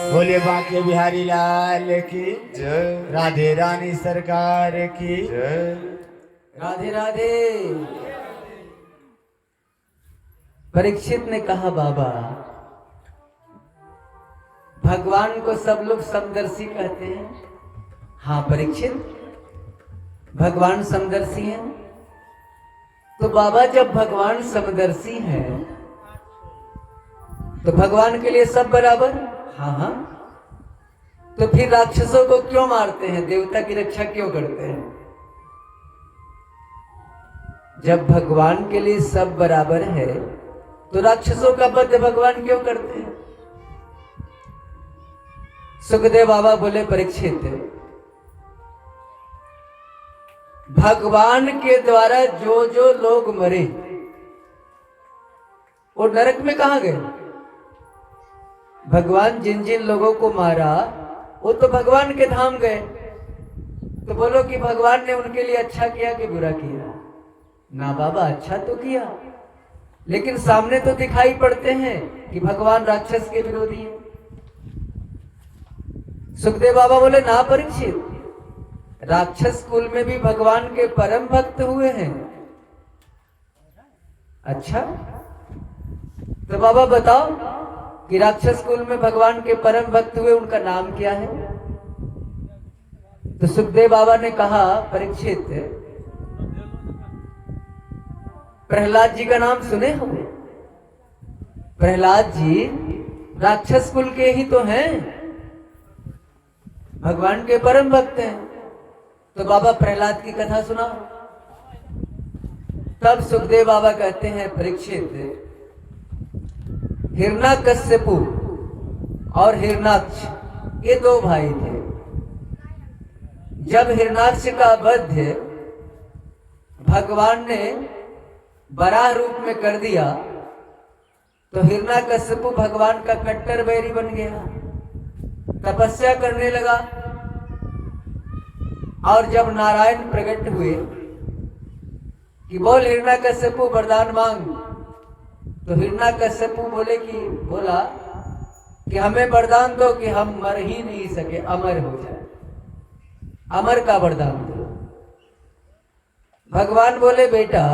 बोले बांके बिहारी लाल की जय, राधे रानी सरकार की जय, राधे राधे। परीक्षित ने कहा, बाबा भगवान को सब लोग समदर्शी कहते हैं। हाँ परीक्षित, भगवान समदर्शी हैं। तो बाबा जब भगवान समदर्शी हैं तो भगवान के लिए सब बराबर। हाँ हाँ, तो फिर राक्षसों को क्यों मारते हैं, देवता की रक्षा क्यों करते हैं? जब भगवान के लिए सब बराबर है तो राक्षसों का वध भगवान क्यों करते हैं? सुखदेव बाबा बोले, परीक्षित भगवान के द्वारा जो जो लोग मरे वो नरक में कहां गए? भगवान जिन जिन लोगों को मारा वो तो भगवान के धाम गए। तो बोलो कि भगवान ने उनके लिए अच्छा किया कि बुरा किया? ना बाबा, अच्छा तो किया, लेकिन सामने तो दिखाई पड़ते हैं कि भगवान राक्षस के विरोधी है। सुखदेव बाबा बोले, ना परीक्षित, राक्षस कुल में भी भगवान के परम भक्त हुए हैं। अच्छा, तो बाबा बताओ कि राक्षस कुल में भगवान के परम भक्त हुए, उनका नाम क्या है? तो सुखदेव बाबा ने कहा, परीक्षित प्रहलाद जी का नाम सुने हो? प्रहलाद जी राक्षस कुल के ही तो हैं, भगवान के परम भक्त हैं। तो बाबा प्रहलाद की कथा सुना। तब सुखदेव बाबा कहते हैं, परीक्षित हिरण्यकश्यपु और हिरणाक्ष ये दो भाई थे। जब हिरणाक्ष का वध भगवान ने वराह रूप में कर दिया तो हिरण्यकश्यपु भगवान का कट्टर बैरी बन गया, तपस्या करने लगा। और जब नारायण प्रकट हुए कि बोल हिरण्यकश्यपु वरदान मांग, तो हिरण्यकश्यपु बोला कि हमें वरदान दो कि हम मर ही नहीं सके, अमर हो जाए, अमर का वरदान दो। भगवान बोले, बेटा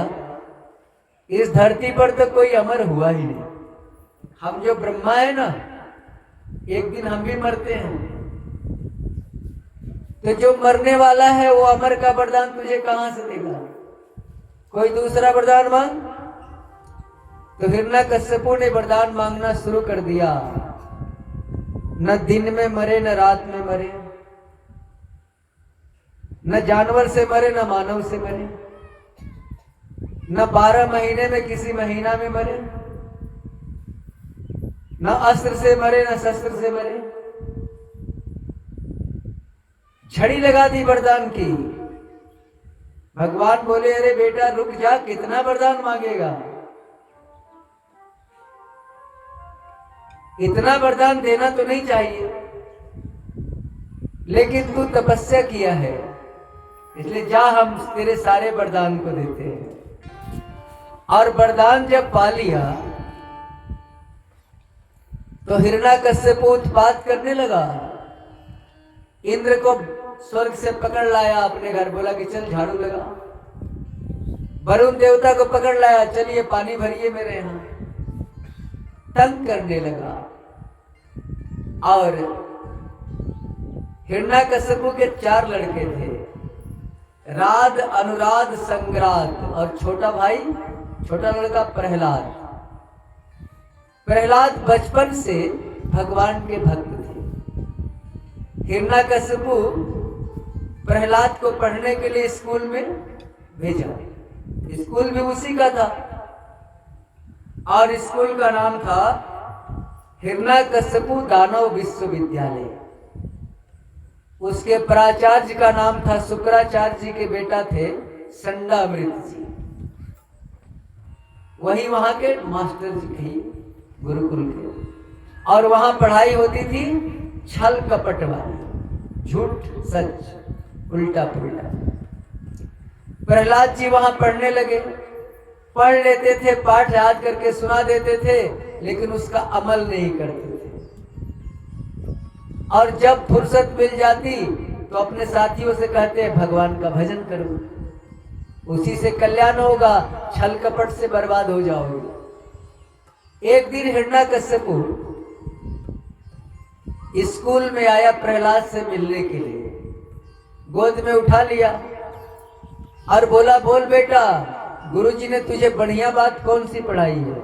इस धरती पर तो कोई अमर हुआ ही नहीं। हम जो ब्रह्मा है ना, एक दिन हम भी मरते हैं, तो जो मरने वाला है वो अमर का वरदान तुझे कहां से देगा? कोई दूसरा वरदान मांग। तो हिरण्यकश्यपु ने वरदान मांगना शुरू कर दिया। न दिन में मरे न रात में मरे, न जानवर से मरे न मानव से मरे, न 12 महीने में किसी महीना में मरे, न अस्त्र से मरे न शस्त्र से मरे। छड़ी लगा दी वरदान की। भगवान बोले, अरे बेटा रुक जा, कितना वरदान मांगेगा? इतना वरदान देना तो नहीं चाहिए, लेकिन तू तपस्या किया है, इसलिए जा, हम तेरे सारे वरदान को देते हैं। और वरदान जब पा लिया तो हिरण्यकश्यप उत्पात करने लगा। इंद्र को स्वर्ग से पकड़ लाया अपने घर, बोला कि चल झाड़ू लगा। वरुण देवता को पकड़ लाया, चलिए पानी भरिए मेरे यहां। तंग करने लगा। और हिरण्यकश्यप के 4 लड़के थे, राध, अनुराध, संग्राद और छोटा भाई, छोटा लड़का प्रहलाद। प्रहलाद बचपन से भगवान के भक्त थे। हिरण्यकश्यप प्रहलाद को पढ़ने के लिए स्कूल में भेजा। स्कूल भी उसी का था और स्कूल का नाम था हिरण्यकश्यप दानव विश्वविद्यालय। उसके प्राचार्य का नाम था, शुक्राचार्य जी के बेटा थे संडामृत जी, वही वहां के मास्टर जी थे गुरुकुल के। और वहां पढ़ाई होती थी छल कपट वाली, झूठ सच, उल्टा पुल्टा। प्रहलाद जी वहां पढ़ने लगे पढ़ लेते थे, पाठ याद करके सुना देते थे, लेकिन उसका अमल नहीं करते थे। और जब फुर्सत मिल जाती तो अपने साथियों से कहते हैं भगवान का भजन करो, उसी से कल्याण होगा, छल कपट से बर्बाद हो जाओगे। एक दिन हिरण्यकश्यपु स्कूल में आया प्रहलाद से मिलने के लिए, गोद में उठा लिया और बोला, बोल बेटा, गुरुजी ने तुझे बढ़िया बात कौन सी पढ़ाई है?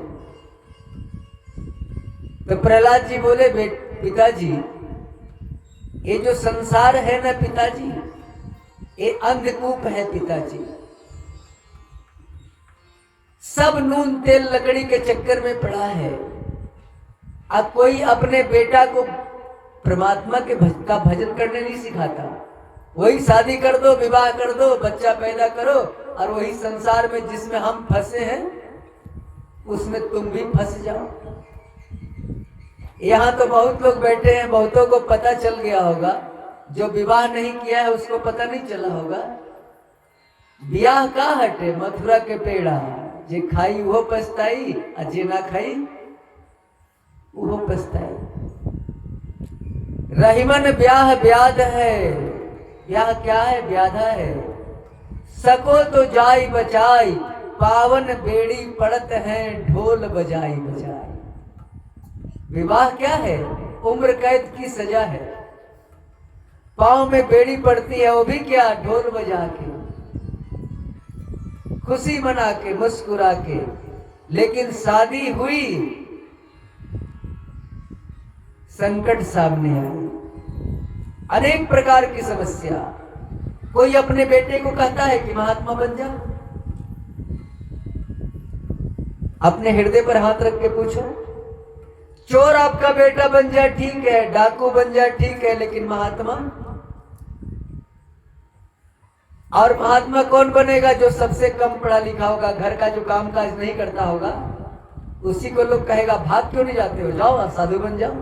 तो प्रहलाद जी बोले, पिताजी, ये जो संसार है ना पिताजी, ये अंधकूप है पिताजी। सब नून तेल लकड़ी के चक्कर में पड़ा है। अब कोई अपने बेटा को परमात्मा के का भजन करने नहीं सिखाता। वही शादी कर दो, विवाह कर दो, बच्चा पैदा करो, और वही संसार में जिसमें हम फंसे हैं उसमें तुम भी फंस जाओ। यहाँ तो बहुत लोग बैठे हैं, बहुतों को पता चल गया होगा, जो विवाह नहीं किया है उसको पता नहीं चला होगा। ब्याह का हटे मथुरा के पेड़ा, जे खाई वो पछताई, और जे ना खाई वो पछताई। रहीमन ब्याह ब्याद है, ब्याह क्या है? ब्याधा है। सको तो जाई बचाई, पावन बेड़ी पड़त है, ढोल बजाई बजाई। विवाह क्या है? उम्र कैद की सजा है। पांव में बेड़ी पड़ती है, वो भी क्या? ढोल बजा के, खुशी मना के, मुस्कुरा के। लेकिन शादी हुई, संकट सामने आए, अनेक प्रकार की समस्या। कोई अपने बेटे को कहता है कि महात्मा बन जा। अपने हृदय पर हाथ रख के पूछो, चोर आपका बेटा बन जाए ठीक है, डाकू बन जाए ठीक है, लेकिन महात्मा? और महात्मा कौन बनेगा? जो सबसे कम पढ़ा लिखा होगा, घर का जो काम काज नहीं करता होगा, उसी को लोग कहेगा भाग क्यों नहीं जाते हो, जाओ साधु बन जाओ।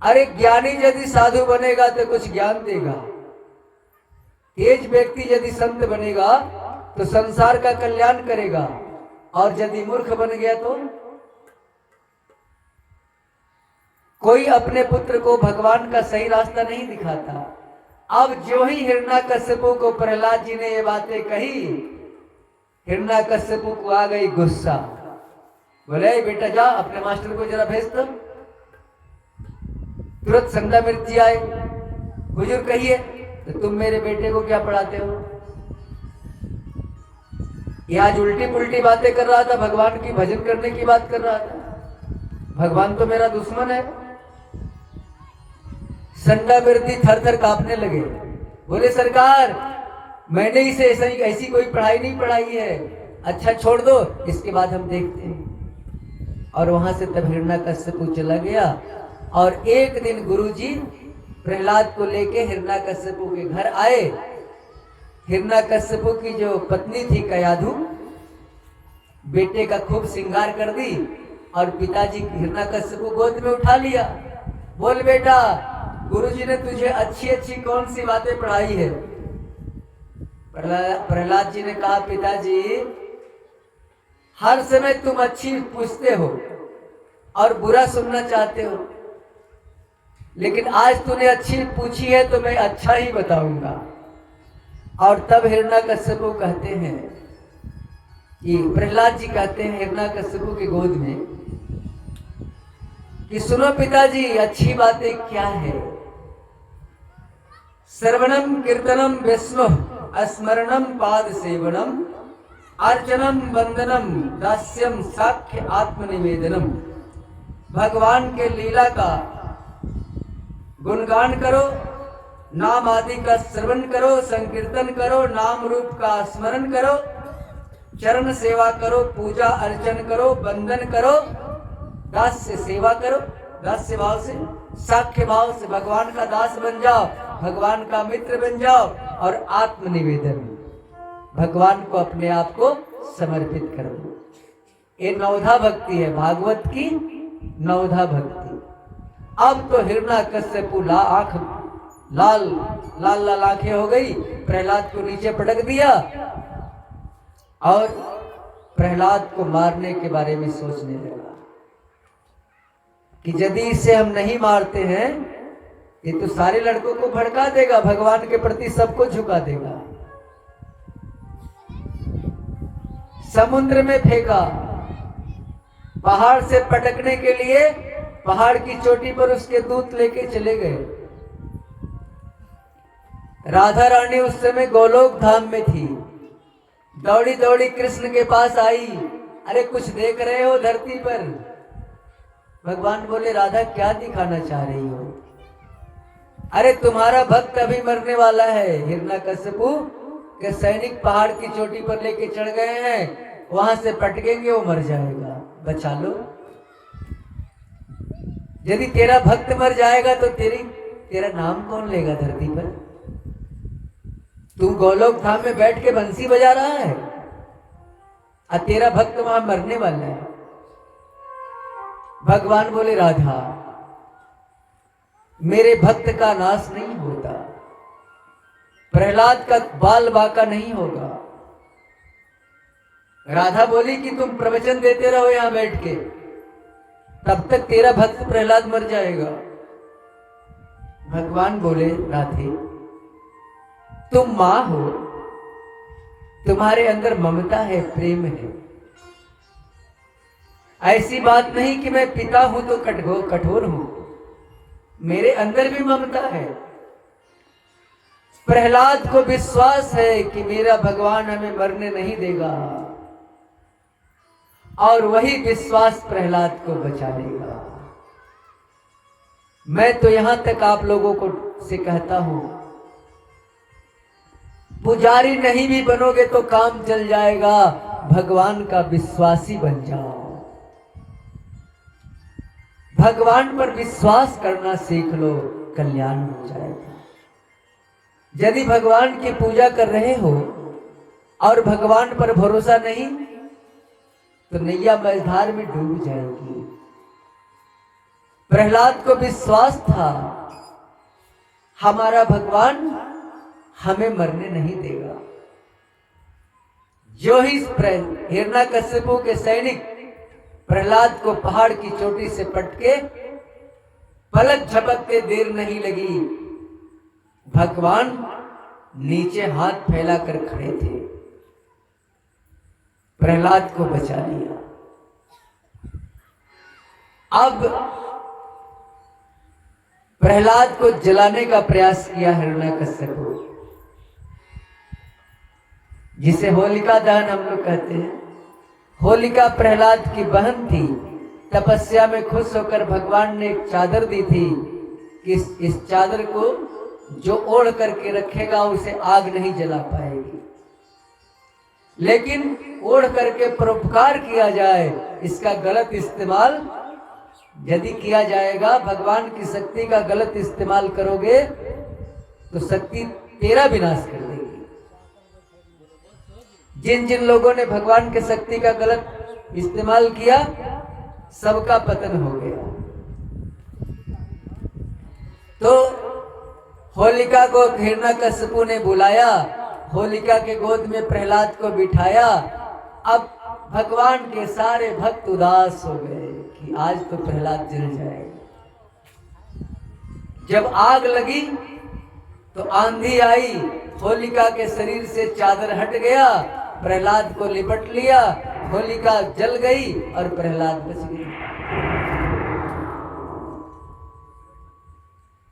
अरे ज्ञानी यदि साधु बनेगा तो कुछ ज्ञान देगा, तेज व्यक्ति यदि संत बनेगा तो संसार का कल्याण करेगा, और यदि मूर्ख बन गया तो कोई अपने पुत्र को भगवान का सही रास्ता नहीं दिखाता। अब जो ही हिरण्यकश्यपु को प्रहलाद जी ने ये बातें कही, हिरण्यकश्यपु को आ गई गुस्सा। बोले, बेटा जा अपने मास्टर को जरा भेज दो। तुरंत संध्या मिर्ची आए, हुजूर कहिए, तो तुम मेरे बेटे को क्या पढ़ाते हो? ये आज उल्टी पुल्टी बातें कर रहा था, भगवान की भजन करने की बात कर रहा था। भगवान तो मेरा दुश्मन है। संडा बिरती थर थर कांपने लगे। बोले, सरकार, मैंने इसे ऐसी कोई पढ़ाई नहीं पढ़ाई है, अच्छा छोड़ दो, इसके बाद हम देखते हैं। और वहां से तब हिरण्यकश्यपु चला गया। और एक दिन गुरुजी प्रहलाद को लेके हिरण्यकश्यपु के घर आए। हिरण्यकश्यपु की जो पत्नी थी कयाधु, बेटे का खूब श्रृंगार कर दी, और पिताजी हिरण्यकश्यपु गोद में उठा लिया। बोल बेटा, गुरुजी ने तुझे अच्छी अच्छी कौन सी बातें पढ़ाई है? प्रहलाद जी ने कहा, पिताजी, हर समय तुम अच्छी पूछते हो और बुरा सुनना चाहते हो, लेकिन आज तूने अच्छी पूछी है तो मैं अच्छा ही बताऊंगा। और तब हिरण्यकश्यपु कहते हैं कि प्रहलाद जी कहते हैं हिरण्यकश्यपु के गोद में कि सुनो पिताजी, अच्छी बातें क्या है? श्रवणम कीर्तनम विष्णु स्मरणम पाद सेवनम अर्चनम वंदनम दास्यम साख्य आत्मनिवेदनम। भगवान के लीला का गुणगान करो, नाम आदि का श्रवण करो, संकीर्तन करो, नाम रूप का स्मरण करो, चरण सेवा करो, पूजा अर्चन करो, वंदन करो, दास्य सेवा करो, दास्य भाव से, साख्य भाव से भगवान का दास बन जाओ, भगवान का मित्र बन जाओ, और आत्मनिवेदन, भगवान को अपने आप को समर्पित कर दो। ये नवधा भक्ति है, भागवत की नवधा भक्ति। अब तो हिरण्यकश्यपु आंख लाल लाल लाल आंखें हो गई, प्रहलाद को नीचे पटक दिया और प्रहलाद को मारने के बारे में सोचने लगा कि यदि इसे हम नहीं मारते हैं, ये तो सारे लड़कों को भड़का देगा, भगवान के प्रति सबको झुका देगा। समुद्र में फेंका, पहाड़ से पटकने के लिए पहाड़ की चोटी पर उसके दूत लेके चले गए। राधा रानी उस समय गोलोक धाम में थी, दौड़ी दौड़ी कृष्ण के पास आई। अरे कुछ देख रहे हो धरती पर? भगवान बोले, राधा क्या दिखाना चाह रही हो? अरे तुम्हारा भक्त अभी मरने वाला है। हिरण्यकश्यपु के सैनिक पहाड़ की चोटी पर लेके चढ़ गए हैं, वहां से पटकेंगे, वो मर जाएगा, बचा लो। यदि तेरा भक्त मर जाएगा तो तेरा नाम कौन लेगा धरती पर? तू गोलोक धाम में बैठ के बंसी बजा रहा है और तेरा भक्त वहां मरने वाला है। भगवान बोले, राधा, मेरे भक्त का नाश नहीं होता, प्रहलाद का बाल बाका नहीं होगा। राधा बोली कि तुम प्रवचन देते रहो यहां बैठ के, तब तक तेरा भक्त प्रहलाद मर जाएगा। भगवान बोले, राधे, तुम मां हो, तुम्हारे अंदर ममता है, प्रेम है। ऐसी बात नहीं कि मैं पिता हूं तो कठोर हूं, मेरे अंदर भी ममता है। प्रहलाद को विश्वास है कि मेरा भगवान हमें मरने नहीं देगा, और वही विश्वास प्रहलाद को बचा लेगा। मैं तो यहां तक आप लोगों को से कहता हूं, पुजारी नहीं भी बनोगे तो काम चल जाएगा, भगवान का विश्वासी बन जाओ। भगवान पर विश्वास करना सीख लो, कल्याण हो जाएगा। यदि भगवान की पूजा कर रहे हो और भगवान पर भरोसा नहीं, तो नैया मझधार में डूब जाएगी। प्रहलाद को विश्वास था, हमारा भगवान हमें मरने नहीं देगा। जो ही हिरण्यकश्यपु के सैनिक प्रहलाद को पहाड़ की चोटी से पटके, पलक झपकते देर नहीं लगी, भगवान नीचे हाथ फैलाकर खड़े थे, प्रहलाद को बचा लिया। अब प्रहलाद को जलाने का प्रयास किया हिरण्यकश्यपु, जिसे होलिका दहन हम लोग कहते हैं। होलिका प्रहलाद की बहन थी, तपस्या में खुश होकर भगवान ने एक चादर दी थी कि इस चादर को जो ओढ़ करके रखेगा उसे आग नहीं जला पाएगी, लेकिन ओढ़ करके परोपकार किया जाए, इसका गलत इस्तेमाल यदि किया जाएगा, भगवान की शक्ति का गलत इस्तेमाल करोगे तो शक्ति तेरा विनाश कर देगी। जिन जिन लोगों ने भगवान के शक्ति का गलत इस्तेमाल किया, सबका पतन हो गया। तो होलिका को हिरण्यकश्यपु ने बुलाया, होलिका के गोद में प्रहलाद को बिठाया। अब भगवान के सारे भक्त उदास हो गए कि आज तो प्रहलाद जल जाएगा। जब आग लगी तो आंधी आई, होलिका के शरीर से चादर हट गया, प्रहलाद को लिपट लिया, होलिका जल गई और प्रहलाद बच गया।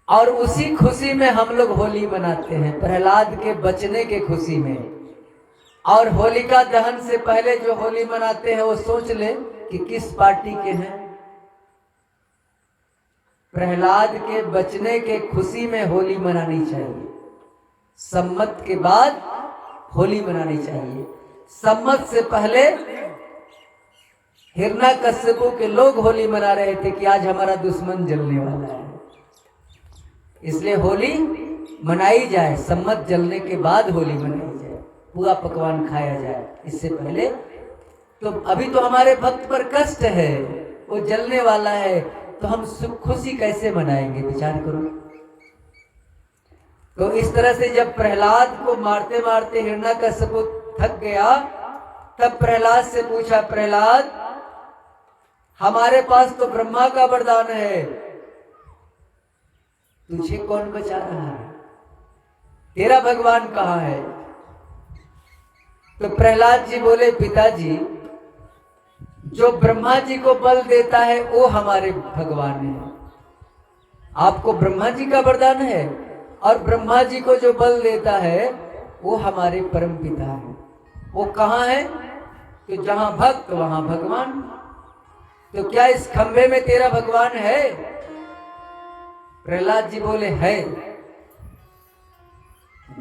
और उसी खुशी में हम लोग होली मनाते हैं, प्रहलाद के बचने के खुशी में। और होलिका दहन से पहले जो होली मनाते हैं वो सोच ले कि किस पार्टी के हैं। प्रहलाद के बचने के खुशी में होली मनानी चाहिए, सम्मत के बाद होली मनानी चाहिए। सम्मत से पहले हिरण्यकश्यपु के लोग होली मना रहे थे कि आज हमारा दुश्मन जलने वाला है, इसलिए होली मनाई जाए। सम्मत जलने के बाद होली मनाई जाए, पूरा पकवान खाया जाए। इससे पहले तो अभी तो हमारे भक्त पर कष्ट है, वो जलने वाला है, तो हम सुख खुशी कैसे मनाएंगे, विचार करो। तो इस तरह से जब प्रहलाद को मारते मारते हिरण्यकश्यपु थक गया, तब प्रहलाद से पूछा, प्रहलाद हमारे पास तो ब्रह्मा का वरदान है, तुझे कौन बचा रहा है, तेरा भगवान कहाँ है? तो प्रहलाद जी बोले, पिताजी जो ब्रह्मा जी को बल देता है वो हमारे भगवान है। आपको ब्रह्मा जी का वरदान है और ब्रह्मा जी को जो बल देता है वो हमारे परम पिता है। वो कहाँ है? तो जहां भक्त वहां भगवान। तो क्या इस खंभे में तेरा भगवान है? प्रहलाद जी बोले, है।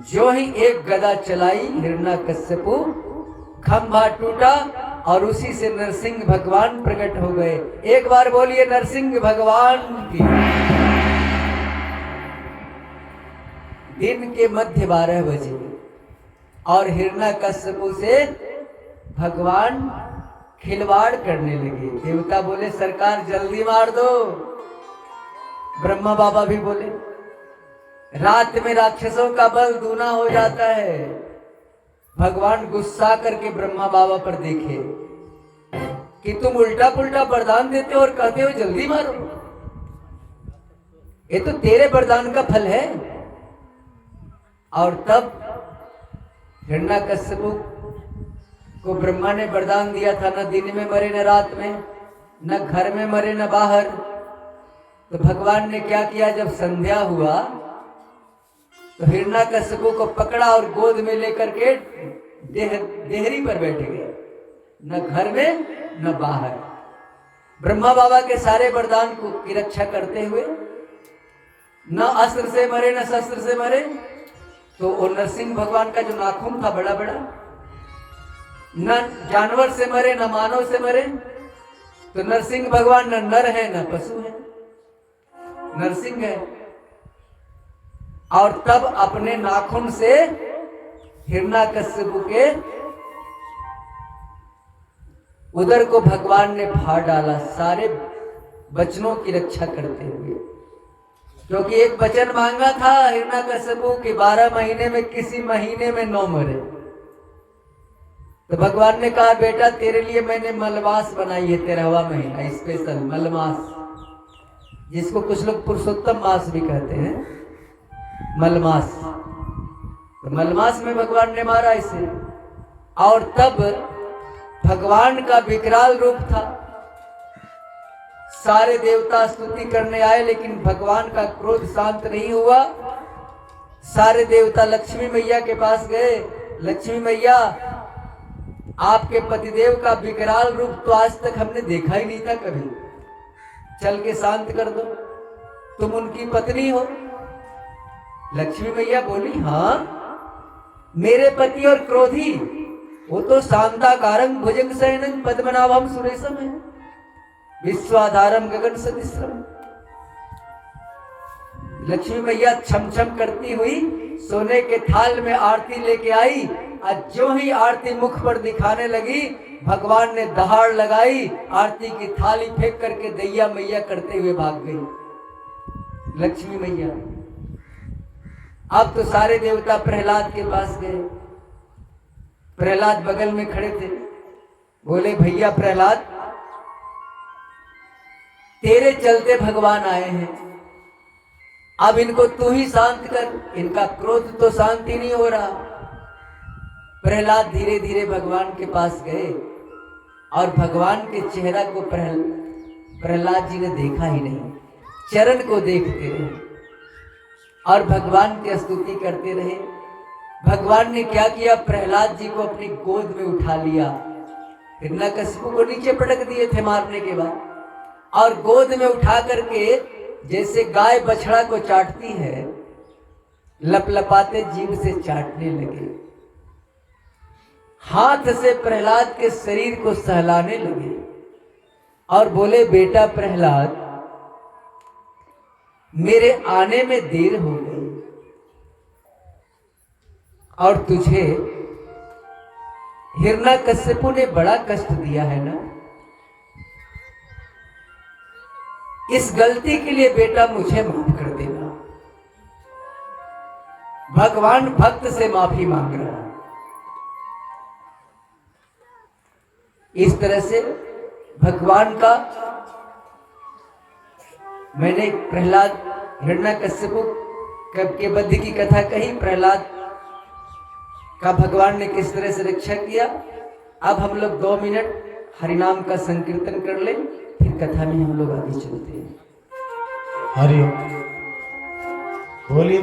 जो ही एक गदा चलाई हिरण्यकश्यपु, खंभा टूटा और उसी से नरसिंह भगवान प्रकट हो गए। एक बार बोलिए नरसिंह भगवान की। दिन के मध्य 12 बजे और हिरण्यकश्यपु से भगवान खिलवाड़ करने लगे। देवता बोले, सरकार जल्दी मार दो। ब्रह्मा बाबा भी बोले, रात में राक्षसों का बल दूना हो जाता है। भगवान गुस्सा करके ब्रह्मा बाबा पर देखे कि तुम उल्टा पुल्टा वरदान देते हो और कहते हो जल्दी मारो, ये तो तेरे वरदान का फल है। और तब हिरण्यकश्यपु को ब्रह्मा ने वरदान दिया था, न दिन में मरे न रात में, न घर में मरे न बाहर। तो भगवान ने क्या किया, जब संध्या हुआ तो हिरण्यकश्यपु को पकड़ा और गोद में लेकर के देहरी पर बैठ गए, न घर में न बाहर। ब्रह्मा बाबा के सारे वरदान की रक्षा करते हुए, न अस्त्र से मरे न शस्त्र से मरे। तो वो नरसिंह भगवान का जो नाखून था बड़ा बड़ा, न जानवर से मरे न मानव से मरे। तो नरसिंह भगवान न नर है न पशु है, नरसिंह है। और तब अपने नाखून से हिरण्यकश्यपु के उदर को भगवान ने फाड़ डाला, सारे वचनों की रक्षा करते हुए। क्योंकि एक वचन मांगा था हिरण्यकश्यपु कि 12 महीने में किसी महीने में 9 मरे। तो भगवान ने कहा, बेटा तेरे लिए मैंने मलमास बनाई है, 13वां महीना स्पेशल मलमास, जिसको कुछ लोग पुरुषोत्तम मास भी कहते हैं, मलमास। तो मलमास में भगवान ने मारा इसे। और तब भगवान का विकराल रूप था, सारे देवता स्तुति करने आए, लेकिन भगवान का क्रोध शांत नहीं हुआ। सारे देवता लक्ष्मी मैया के पास गए, लक्ष्मी मैया आपके पतिदेव का विकराल रूप तो आज तक हमने देखा ही नहीं था कभी, चल के शांत कर दो, तुम उनकी पत्नी हो। लक्ष्मी मैया बोली, हाँ मेरे पति और क्रोधी वो तो शांताकारं भुजंग शयनं पद्मनाभं सुरेशम है, विश्वाधारम गगन सदृशम। लक्ष्मी मैया छम छम करती हुई सोने के थाल में आरती लेके आई। आज जो ही आरती मुख पर दिखाने लगी, भगवान ने दहाड़ लगाई, आरती की थाली फेंक करके दैया मैया करते हुए भाग गई लक्ष्मी मैया। अब तो सारे देवता प्रहलाद के पास गए। प्रहलाद बगल में खड़े थे, बोले, भैया प्रहलाद तेरे चलते भगवान आए हैं, अब इनको तू ही शांत कर, इनका क्रोध तो शांति नहीं हो रहा। प्रहलाद धीरे धीरे भगवान के पास गए और भगवान के चेहरा को प्रहलाद जी ने देखा ही नहीं, चरण को देखते रहे और भगवान की स्तुति करते रहे। भगवान ने क्या किया, प्रहलाद जी को अपनी गोद में उठा लिया, हिरण्यकश्यपु को नीचे पटक दिए थे मारने के बाद, और गोद में उठा करके जैसे गाय बछड़ा को चाटती है, लपलपाते जीभ से चाटने लगे। हाथ से प्रहलाद के शरीर को सहलाने लगे और बोले, बेटा प्रहलाद मेरे आने में देर हो गई और तुझे हिरण्यकश्यपु ने बड़ा कष्ट दिया है ना, इस गलती के लिए बेटा मुझे माफ कर देना। भगवान भक्त से माफी मांग रहा है। इस तरह से भगवान का मैंने प्रहलाद हिरण्यकश्यप के वध की कथा कही, प्रहलाद का भगवान ने किस तरह से रक्षा किया। अब हम लोग 2 मिनट हरिनाम का संकीर्तन कर लें, फिर कथा में हम लोग आगे चलते हैं। हरिओम। बोलिए।